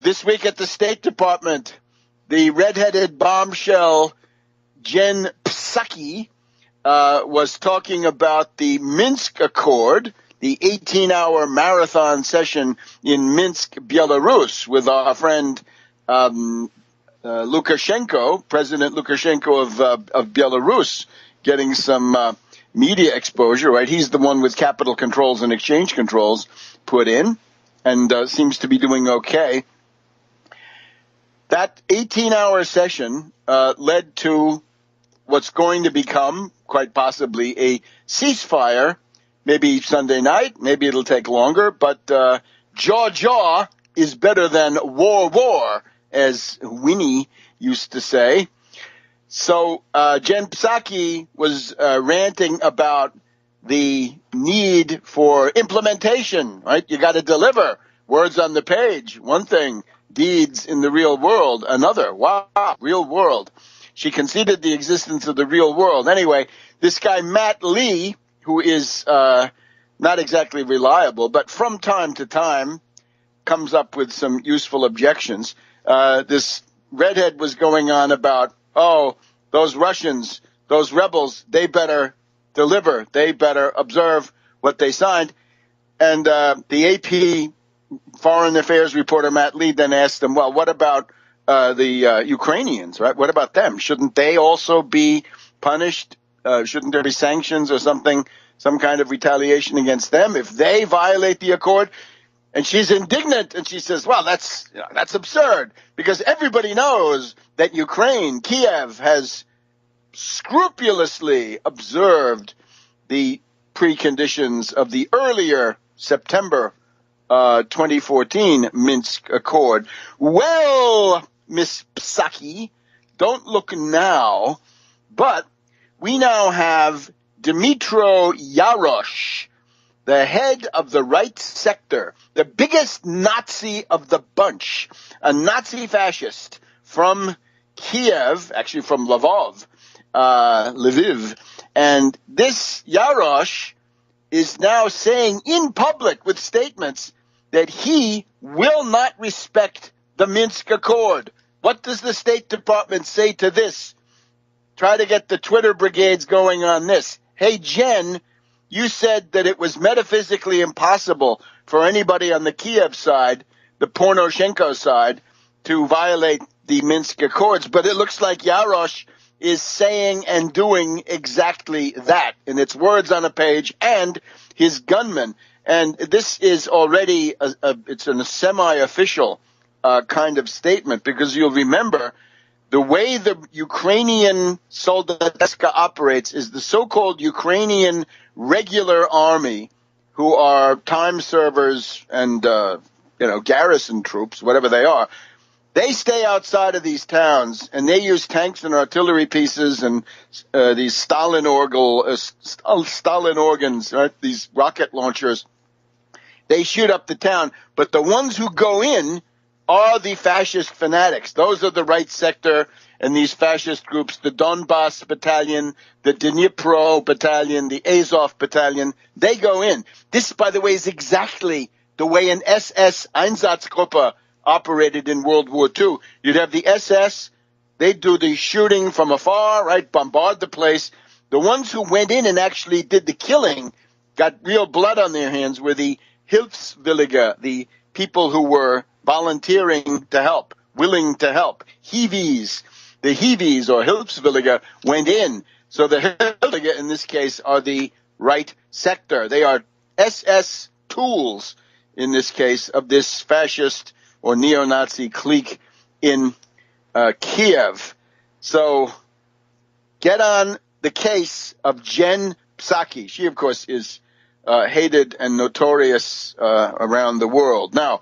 This week at the State Department, the redheaded bombshell Jen Psaki was talking about the Minsk Accord, the 18-hour marathon session in Minsk, Belarus, with our friend Lukashenko, President Lukashenko of Belarus, getting some media exposure, right? He's the one with capital controls and exchange controls put in, and seems to be doing okay. That 18-hour session led to what's going to become, quite possibly, a ceasefire, maybe Sunday night, maybe it'll take longer, but jaw is better than war, as Winnie used to say. So Jen Psaki was ranting about the need for implementation, right? You got to deliver. Words on the page, one thing. Deeds in the real world, another. Wow, real world. She conceded the existence of the real world. Anyway, this guy Matt Lee, who is not exactly reliable, but from time to time comes up with some useful objections. This redhead was going on about, those Russians, those rebels, they better deliver. They better observe what they signed. And the AP Foreign Affairs reporter Matt Lee then asked him, well, what about the Ukrainians, right? What about them? Shouldn't they also be punished? Shouldn't there be sanctions or something, some kind of retaliation against them if they violate the accord? And she's indignant, and she says, well, that's absurd, because everybody knows that Ukraine, Kiev, has scrupulously observed the preconditions of the earlier September 2014 Minsk Accord. Well, Miss Psaki, don't look now, but we now have Dmytro Yarosh, the head of the right sector, the biggest Nazi of the bunch, a Nazi fascist from Kiev, actually from Lviv. And this Yarosh is now saying in public with statements that he will not respect the Minsk Accord. What does the State Department say to this? Try to get the Twitter brigades going on this. Hey, Jen, you said that it was metaphysically impossible for anybody on the Kiev side, the Poroshenko side, to violate the Minsk Accords, but it looks like Yarosh is saying and doing exactly that. And it's words on a page and his gunmen. And this is already it's a semi-official kind of statement, because you'll remember the way the Ukrainian Soldateska operates is the so-called Ukrainian regular army, who are time servers and garrison troops, whatever they are. They stay outside of these towns, and they use tanks and artillery pieces and these Stalin organs, right? These rocket launchers. They shoot up the town, but the ones who go in are the fascist fanatics. Those are the right sector and these fascist groups, the Donbass Battalion, the Dnipro Battalion, the Azov Battalion. They go in. This, by the way, is exactly the way an SS Einsatzgruppe operated in World War II. You'd have the SS, they'd do the shooting from afar, right, bombard the place. The ones who went in and actually did the killing, got real blood on their hands, were the Hilfswillige, the people who were volunteering to help, willing to help. Hiwis, the Hiwis or Hilfswillige went in. So the Hilfswillige in this case are the right sector. They are SS tools in this case of this fascist or neo-Nazi clique in Kiev. So get on the case of Jen Psaki. She, of course, is hated and notorious around the world. Now,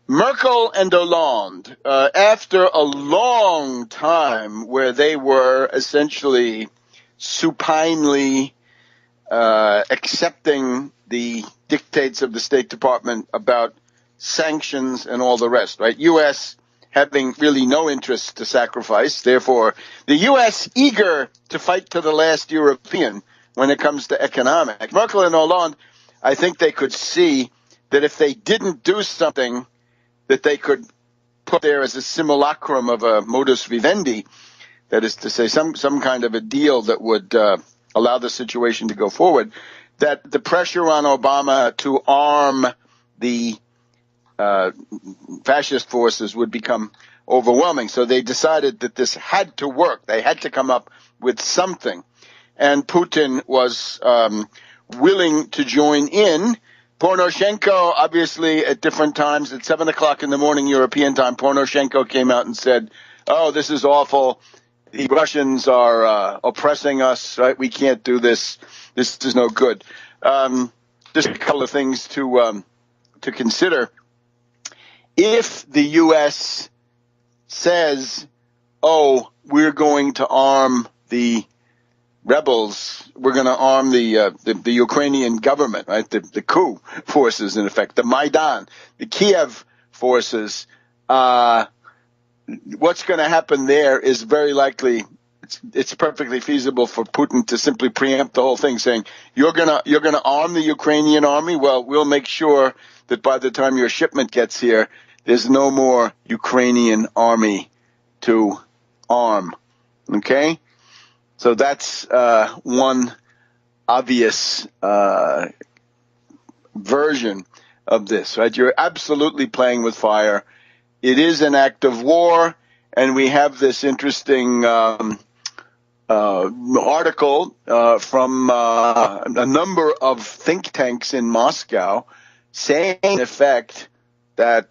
Merkel and Hollande, after a long time where they were essentially supinely accepting the dictates of the State Department about sanctions and all the rest, right? U.S. having really no interest to sacrifice. Therefore, the U.S. eager to fight to the last European when it comes to economic. Merkel and Hollande, I think they could see that if they didn't do something, that they could put there as a simulacrum of a modus vivendi, that is to say, some kind of a deal that would allow the situation to go forward, that the pressure on Obama to arm the fascist forces would become overwhelming. So they decided that this had to work. They had to come up with something. And Putin was willing to join in. Poroshenko, obviously, at different times, at 7 o'clock in the morning European time, Poroshenko came out and said, oh, this is awful. The Russians are oppressing us, right? We can't do this. This is no good. Just a couple of things to consider. If the U.S. says, oh, we're going to arm the rebels, we're going to arm the Ukrainian government, right? The coup forces, in effect, the Maidan, the Kiev forces, what's going to happen there is very likely, it's perfectly feasible for Putin to simply preempt the whole thing, saying, you're gonna arm the Ukrainian army? Well, we'll make sure that by the time your shipment gets here, there's no more Ukrainian army to arm. Okay? So that's one obvious version of this, right? You're absolutely playing with fire. It is an act of war, and we have this interesting article from a number of think tanks in Moscow saying, in effect, that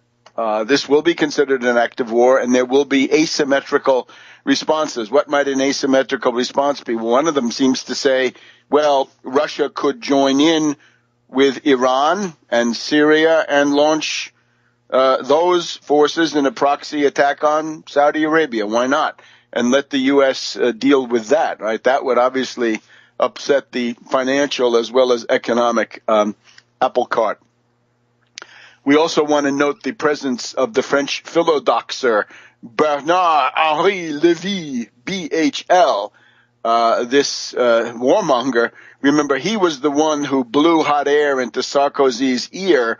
this will be considered an act of war, and there will be asymmetrical responses. What might an asymmetrical response be? One of them seems to say, well, Russia could join in with Iran and Syria and launch those forces in a proxy attack on Saudi Arabia. Why not? And let the U.S. Deal with that, right? That would obviously upset the financial as well as economic apple cart. We also want to note the presence of the French philodoxer Bernard-Henri Lévy, BHL, this warmonger. Remember, he was the one who blew hot air into Sarkozy's ear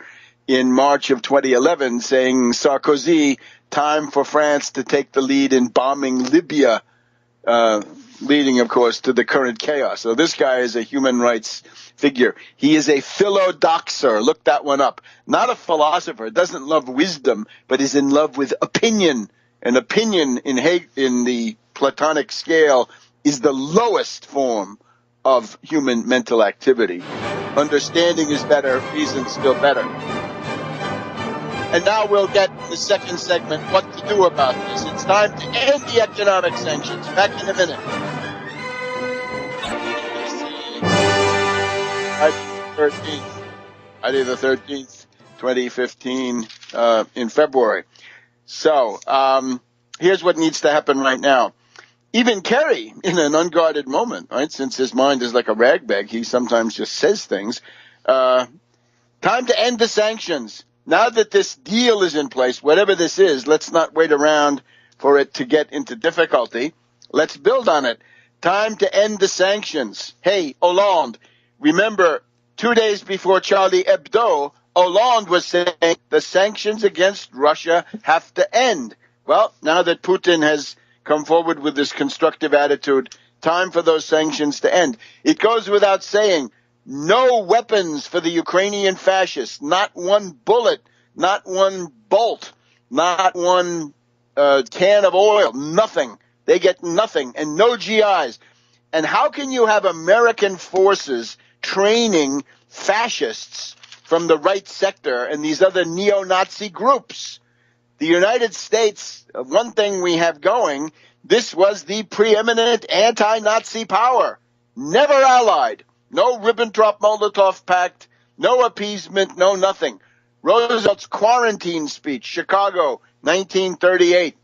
in March of 2011, saying, Sarkozy, time for France to take the lead in bombing Libya, leading, of course, to the current chaos. So this guy is a human rights figure. He is a philodoxer. Look that one up. Not a philosopher. Doesn't love wisdom, but is in love with opinion. And opinion in the Platonic scale is the lowest form of human mental activity. Understanding is better. Reason still better. And now we'll get the second segment, what to do about this. It's time to end the economic sanctions. Back in a minute. Friday the 13th, 2015, in February. So, here's what needs to happen right now. Even Kerry, in an unguarded moment, right, since his mind is like a rag bag, he sometimes just says things. Time to end the sanctions. Now that this deal is in place, whatever this is, let's not wait around for it to get into difficulty. Let's build on it. Time to end the sanctions. Hey, Hollande, remember 2 days before Charlie Hebdo, Hollande was saying the sanctions against Russia have to end. Well, now that Putin has come forward with this constructive attitude, time for those sanctions to end. It goes without saying, no weapons for the Ukrainian fascists, not one bullet, not one bolt, not one can of oil, nothing. They get nothing, and no GIs. And how can you have American forces training fascists from the right sector and these other neo-Nazi groups? The United States, one thing we have going, this was the preeminent anti-Nazi power, never allied. No Ribbentrop-Molotov pact, no appeasement, no nothing. Roosevelt's quarantine speech, Chicago, 1938.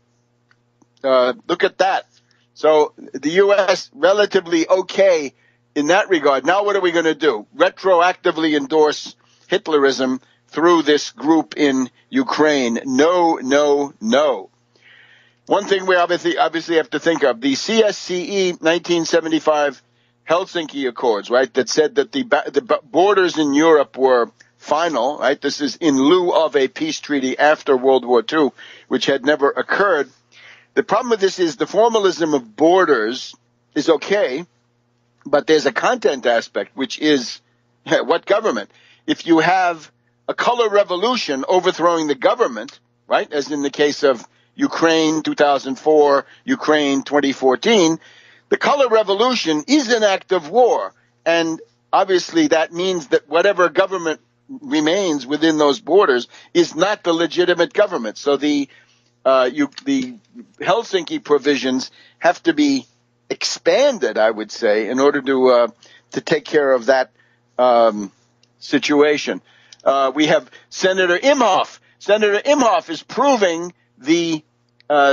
Look at that. So the U.S. relatively okay in that regard. Now what are we going to do? Retroactively endorse Hitlerism through this group in Ukraine? No, no, no. One thing we obviously have to think of, the CSCE 1975 Helsinki Accords, right, that said that the borders in Europe were final, right? This is in lieu of a peace treaty after World War II, which had never occurred. The problem with this is the formalism of borders is okay, but there's a content aspect, which is what government? If you have a color revolution overthrowing the government, right, as in the case of Ukraine 2004, Ukraine 2014, the color revolution is an act of war. And obviously that means that whatever government remains within those borders is not the legitimate government. So the Helsinki provisions have to be expanded, I would say, in order to take care of that situation. We have Senator Imhoff. Senator Imhoff is proving the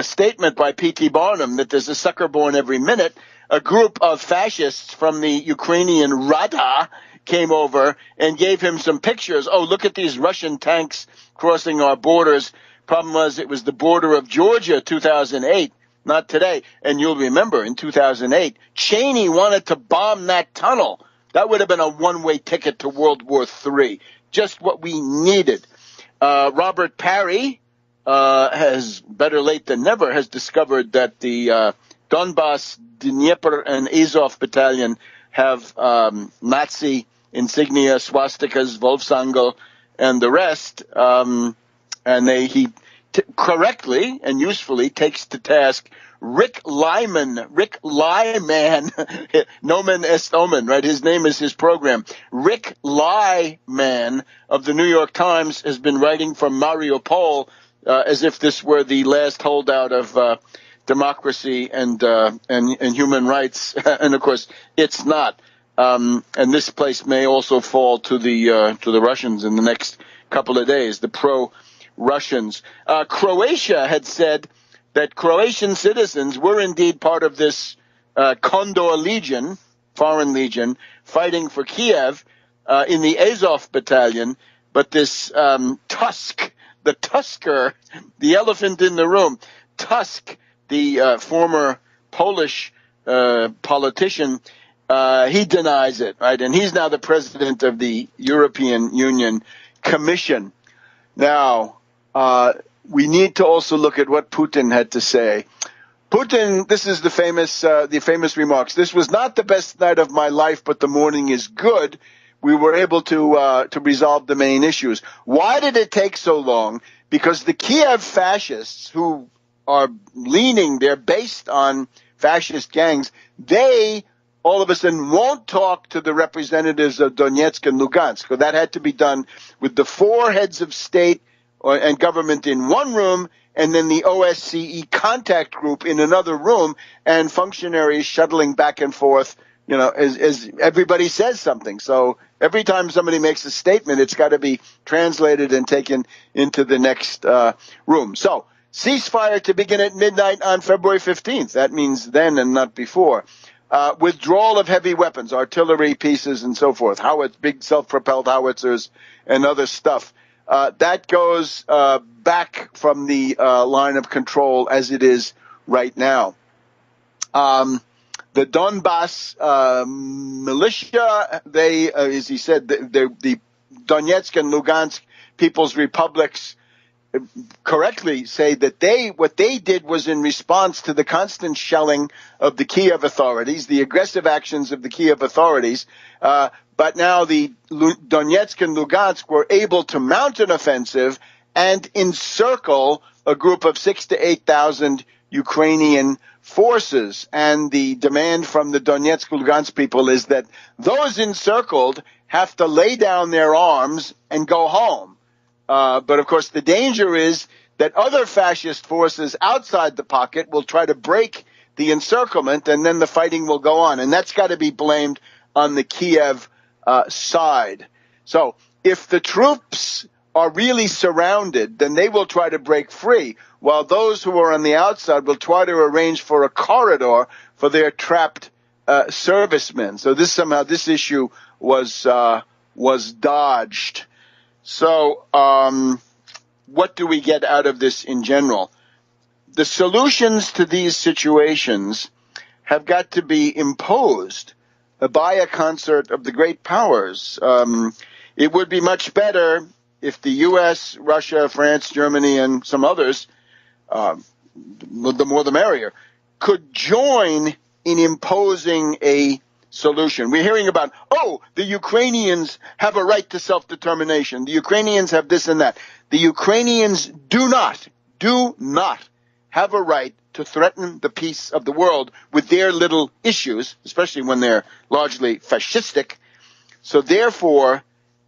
statement by P.T. Barnum that there's a sucker born every minute. A group of fascists from the Ukrainian Rada came over and gave him some pictures. Oh, look at these Russian tanks crossing our borders. Problem was, it was the border of Georgia, 2008, not today. And you'll remember, in 2008, Cheney wanted to bomb that tunnel. That would have been a one-way ticket to World War III. Just what we needed. Robert Parry has, better late than never, has discovered that the Donbass, Dnieper, and Azov battalion have Nazi insignia, swastikas, Wolfsangel, and the rest. And he correctly and usefully takes to task Rick Lyman, nomen est omen, right? His name is his program. Rick Lyman of the New York Times has been writing from Mariupol as if this were the last holdout of democracy and human rights, and of course it's not. And this place may also fall to the Russians in the next couple of days. The pro-Russians. Croatia had said that Croatian citizens were indeed part of this Condor Legion, foreign legion, fighting for Kiev in the Azov battalion, but this Tusk, the Tusker, the elephant in the room, Tusk, the former Polish politician, he denies it, right? And he's now the president of the European Union Commission. Now, we need to also look at what Putin had to say. Putin, this is the famous remarks. This was not the best night of my life, but the morning is good. We were able to resolve the main issues. Why did it take so long? Because the Kiev fascists, who are they're based on fascist gangs, they all of a sudden won't talk to the representatives of Donetsk and Lugansk. So that had to be done with the four heads of state and government in one room, and then the OSCE contact group in another room, and functionaries shuttling back and forth, as everybody says something. So every time somebody makes a statement, it's got to be translated and taken into the next room. So ceasefire to begin at midnight on February 15th. That means then and not before. Withdrawal of heavy weapons, artillery pieces and so forth, big self-propelled howitzers and other stuff. That goes back from the line of control as it is right now. The Donbass militia, they, as he said, the Donetsk and Lugansk People's Republics correctly say that what they did was in response to the constant shelling of the Kiev authorities, the aggressive actions of the Kiev authorities. But now the Donetsk and Lugansk were able to mount an offensive and encircle a group of 6,000 to 8,000 Ukrainian forces. And the demand from the Donetsk and Lugansk people is that those encircled have to lay down their arms and go home. But of course, the danger is that other fascist forces outside the pocket will try to break the encirclement, and then the fighting will go on. And that's got to be blamed on the Kiev side. So if the troops are really surrounded, then they will try to break free, while those who are on the outside will try to arrange for a corridor for their trapped servicemen. So this issue was dodged. So what do we get out of this in general? The solutions to these situations have got to be imposed by a concert of the great powers. It would be much better if the U.S., Russia, France, Germany, and some others the more the merrier, could join in imposing a solution. We're hearing about, the Ukrainians have a right to self-determination. The Ukrainians have this and that. The Ukrainians do not have a right to threaten the peace of the world with their little issues, especially when they're largely fascistic. So therefore,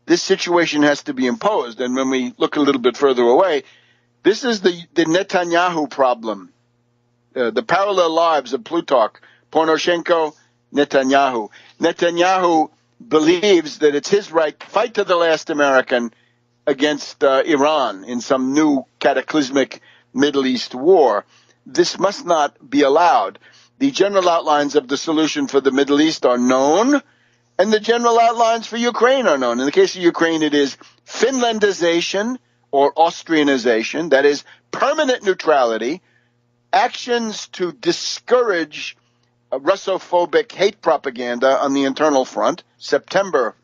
this situation has to be imposed. And when we look a little bit further away, this is the Netanyahu problem, the parallel lives of Plutarch, Poroshenko, Netanyahu. Netanyahu believes that it's his right to fight to the last American against Iran in some new cataclysmic Middle East war. This must not be allowed. The general outlines of the solution for the Middle East are known, and the general outlines for Ukraine are known. In the case of Ukraine, it is Finlandization or Austrianization, that is, permanent neutrality, actions to discourage Russophobic hate propaganda on the internal front, September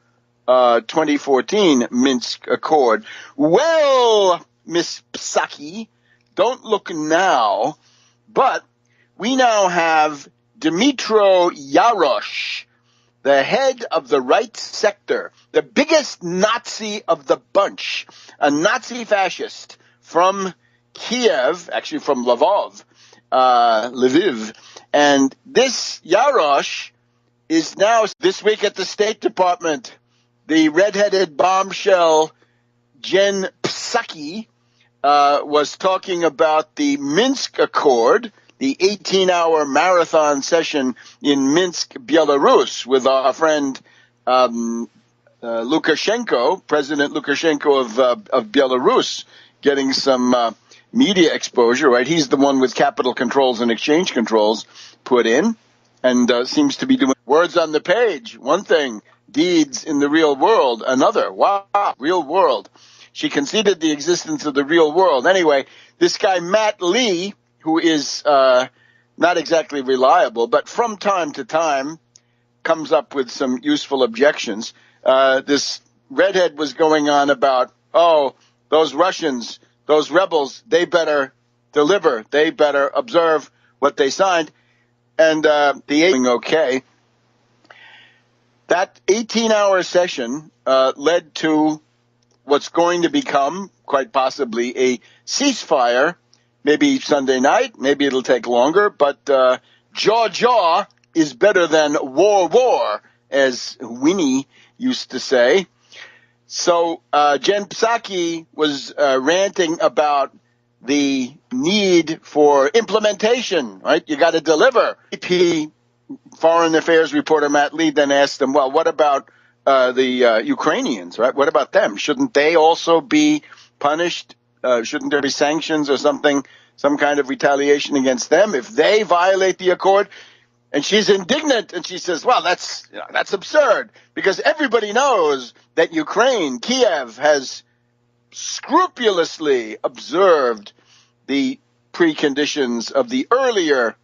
2014 Minsk Accord. Well, Miss Psaki, don't look now, but we now have Dmytro Yarosh, the head of the right sector, the biggest Nazi of the bunch, a Nazi fascist from Kiev, actually from Lviv. And this Yarosh is now, this week at the State Department, the redheaded bombshell Jen Psaki was talking about the Minsk Accord, the 18-hour marathon session in Minsk, Belarus, with our friend Lukashenko, President Lukashenko of Belarus, getting some media exposure, right? He's the one with capital controls and exchange controls put in, and seems to be doing words on the page, one thing, deeds in the real world, another. Wow, real world. She conceded the existence of the real world. Anyway, this guy Matt Lee, who is not exactly reliable, but from time to time comes up with some useful objections. This redhead was going on about, those Russians, those rebels, they better deliver. They better observe what they signed. And okay. That 18-hour session led to what's going to become, quite possibly, a ceasefire, maybe Sunday night, maybe it'll take longer, but jaw is better than war, as Winnie used to say. So Jen Psaki was ranting about the need for implementation, right? You got to deliver. AP Foreign Affairs reporter Matt Lee then asked him, well, what about the Ukrainians, right? What about them? Shouldn't they also be punished? Shouldn't there be sanctions or something, some kind of retaliation against them if they violate the accord? And she's indignant, and she says, well, that's absurd, because everybody knows that Ukraine, Kiev, has scrupulously observed the preconditions of the earlier